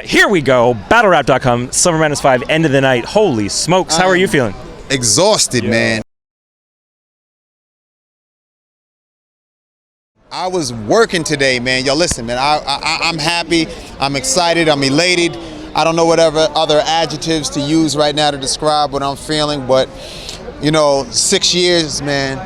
Here we go. BattleRap.com, Summer Madness 5, end of the night. Holy smokes. How are you feeling? Exhausted, man. I was working today, man. Yo, listen, man, I'm happy. I'm excited. I'm elated. I don't know whatever other adjectives to use right now to describe what I'm feeling, but, 6 years, man.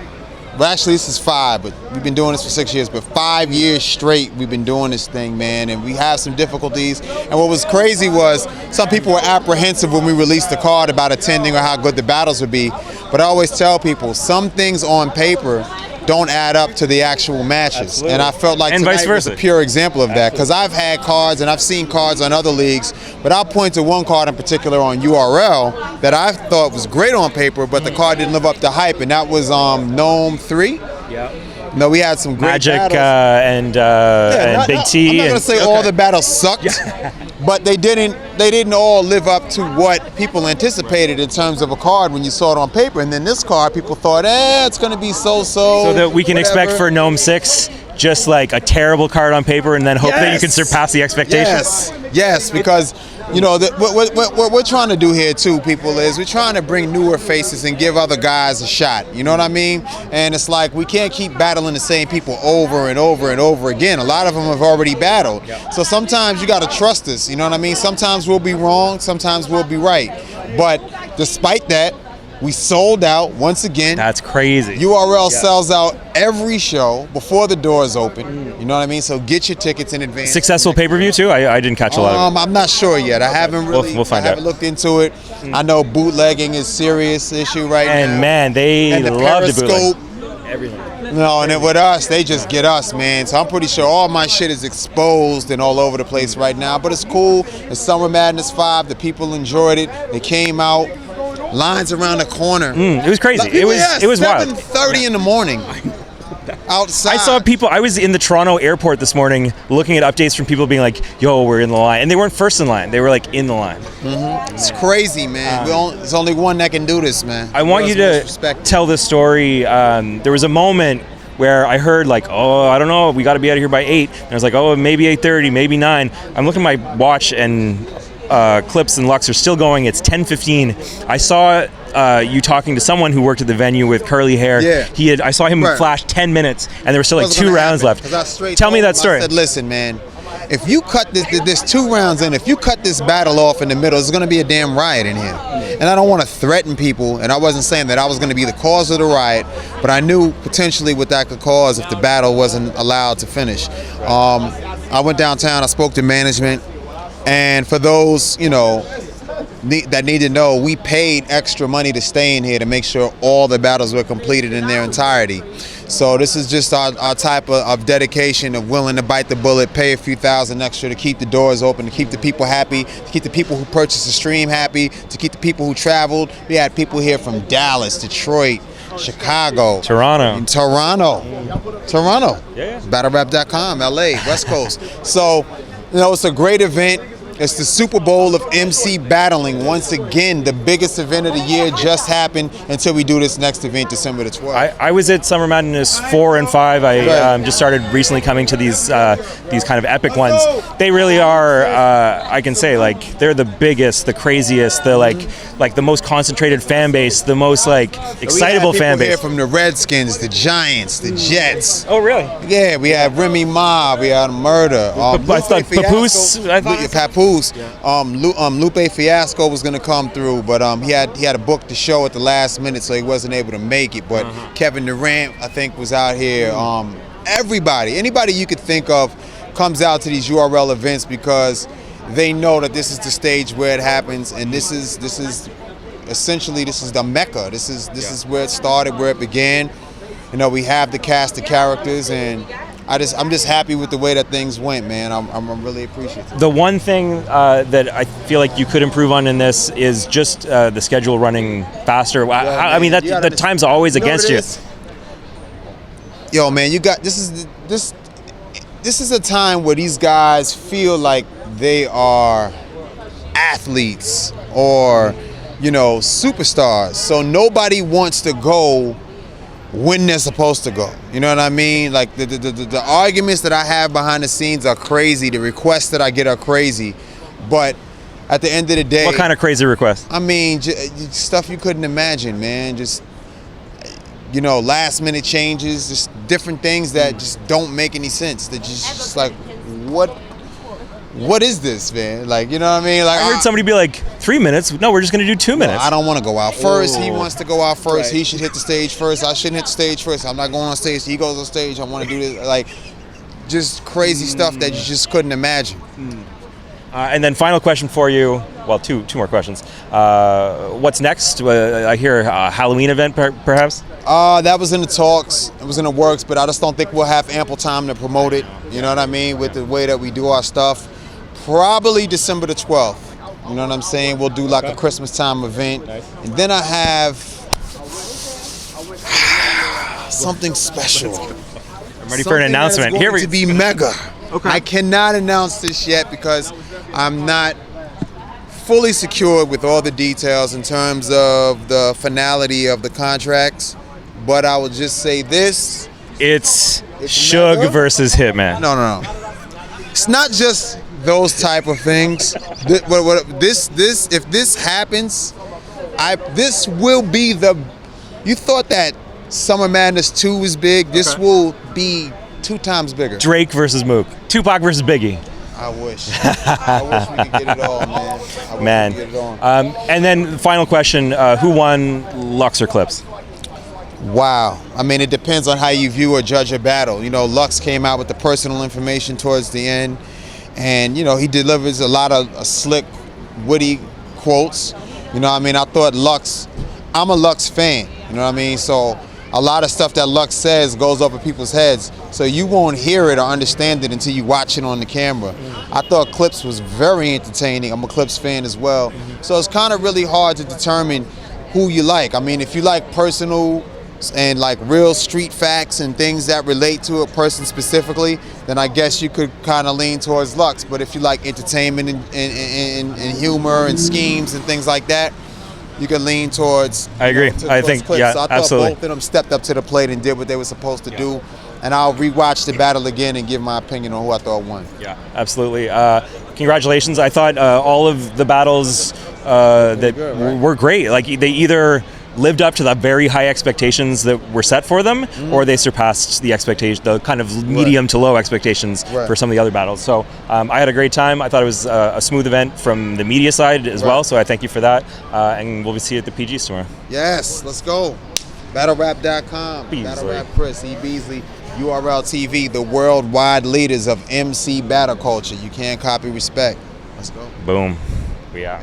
Well, actually, this is 5, but we've been doing this for 6 years, but 5 years straight we've been doing this thing, man, and we have some difficulties. And what was crazy was some people were apprehensive when we released the card about attending or how good the battles would be, but I always tell people, some things on paper don't add up to the actual matches. Absolutely. And I felt like tonight was a pure example of that, because I've had cards and I've seen cards on other leagues, but I'll point to one card in particular on URL that I thought was great on paper, but the card didn't live up to hype, and that was Gnome 3. Yeah. No, we had some great Magic battles. And Big T. I'm not gonna say all the battles sucked, but they didn't all live up to what people anticipated in terms of a card when you saw it on paper. And then this card, people thought, it's gonna be so-so. So that we can expect for Gnome 6, just like a terrible card on paper, and then hope that you can surpass the expectations. Yes, because what we're trying to do here too, people, is we're trying to bring newer faces and give other guys a shot. You know what I mean? And it's like we can't keep battling the same people over and over and over again. A lot of them have already battled. So sometimes you got to trust us. You know what I mean? Sometimes we'll be wrong, sometimes we'll be right. But despite that, we sold out once again. That's crazy. URL sells out every show before the doors open. You know what I mean? So get your tickets in advance. Successful pay-per-view too? I didn't catch a lot of it. I'm not sure yet. I haven't really we'll find I haven't out. looked into it. I know bootlegging is a serious issue right now. And man, they love the bootleg. Everything. No, and then with us, they just get us, man. So I'm pretty sure all my shit is exposed and all over the place right now. But it's cool. It's Summer Madness 5. The people enjoyed it. They came out. Lines around the corner. It was crazy. It was wild. 7:30 in the morning. Outside. I saw people. I was in the Toronto airport this morning looking at updates from people being like, "Yo, we're in the line," and they weren't first in line. They were like in the line. It's crazy, man. There's only one that can do this, man. I want you to tell this story. There was a moment where I heard like, "Oh, I don't know, we got to be out of here by 8." And I was like, "Oh, maybe 8:30, maybe 9." I'm looking at my watch and Clips and Lux are still going. It's 10:15. I saw you talking to someone who worked at the venue with curly hair. Yeah. I saw him flash 10 minutes, and there were still like 2 rounds left. Tell me that story. I said, listen, man, if you cut this 2 rounds in, if you cut this battle off in the middle, there's going to be a damn riot in here. And I don't want to threaten people, and I wasn't saying that I was going to be the cause of the riot, but I knew potentially what that could cause if the battle wasn't allowed to finish. I went downtown, I spoke to management. And for those, that need to know, we paid extra money to stay in here to make sure all the battles were completed in their entirety. So this is just our type of dedication of willing to bite the bullet, pay a few thousand extra to keep the doors open, to keep the people happy, to keep the people who purchased the stream happy, to keep the people who traveled. We had people here from Dallas, Detroit, Chicago, Toronto. Yeah. BattleRap.com, LA, West Coast. So, it's a great event. It's the Super Bowl of MC battling. Once again, the biggest event of the year just happened until we do this next event, December the 12th. I was at Summer Madness 4 and 5. I just started recently coming to these kind of epic ones. They really are, I can say, like, they're the biggest, the craziest, the like the most concentrated fan base, the most excitable fan base. Here from the Redskins, the Giants, the Jets. Oh, really? Yeah, we had Remy Ma, we had Murder. I thought Papoose. Papoose. Lupe Fiasco was going to come through, but he had a book to show at the last minute, so he wasn't able to make it. But Kevin Durant, I think, was out here. Anybody you could think of comes out to these URL events because they know that this is the stage where it happens, and this is essentially the Mecca. This is where it started, where it began. We have the cast of characters, and I'm just happy with the way that things went, man. I'm really appreciative. The one thing that I feel like you could improve on in this is just the schedule running faster. I mean, the time's always against you. Yo, man, this is a time where these guys feel like they are athletes or superstars. So nobody wants to go when they're supposed to go. You know what I mean? Like the arguments that I have behind the scenes are crazy. The requests that I get are crazy. But at the end of the day, What kind of crazy request? I mean, stuff you couldn't imagine, man. Just, you know, last minute changes, just different things that just don't make any sense. That just like, what is this, man? Like, you know what I mean? Like, I heard somebody be like, 3 minutes? No, we're just going to do 2 minutes. I don't want to go out first. He Ooh. wants to go out first. Right. He should hit the stage first. I shouldn't hit the stage first. I'm not going on stage. He goes on stage. I want to do this. Like, just crazy stuff that you just couldn't imagine. And then final question for you. Well, two more questions. What's next? I hear a Halloween event, perhaps? That was in the talks. It was in the works, but I just don't think we'll have ample time to promote it. You know what I mean? With the way that we do our stuff. Probably December the 12th. You know what I'm saying? We'll do like a Christmas time event. And then I have something special. I'm ready for an announcement. Here to be mega. Okay. I cannot announce this yet because I'm not fully secured with all the details in terms of the finality of the contracts. But I will just say this. It's It's Suge mega? versus Hitman. No. It's not just those type of things. If this happens, this will be the. You thought that Summer Madness 2 was big. This will be 2 times bigger. Drake versus Mook. Tupac versus Biggie. I wish. I wish we could get it all, man. I wish Man. we could get it all. And then the final question, who won Lux or Clips? Wow. I mean, it depends on how you view or judge a battle. You know, Lux came out with the personal information towards the end. And, you know, he delivers a lot of slick, witty quotes. You know what I mean? I thought Lux, I'm a Lux fan. You know what I mean? So a lot of stuff that Lux says goes over people's heads. So you won't hear it or understand it until you watch it on the camera. I thought Clips was very entertaining. I'm a Clips fan as well. So it's kind of really hard to determine who you like. I mean, if you like personal and like real street facts and things that relate to a person specifically, then I guess you could kind of lean towards Lux. But if you like entertainment and humor and schemes and things like that, you can lean towards. I agree. I think, Clips. yeah, So I thought absolutely. both of them stepped up to the plate and did what they were supposed to do. And I'll rewatch the battle again and give my opinion on who I thought won. Yeah, absolutely. Congratulations. I thought all of the battles that good, right? were great. Like they either lived up to the very high expectations that were set for them, or they surpassed the expectation, the kind of medium to low expectations for some of the other battles. So I had a great time. I thought it was a smooth event from the media side as well. So I thank you for that. And we'll see you at the PGs tomorrow. Yes, let's go. BattleRap.com. Beasley. Battle Rap Chris, E. Beasley, URL TV, the worldwide leaders of MC battle culture. You can't copy respect. Let's go. Boom. We out.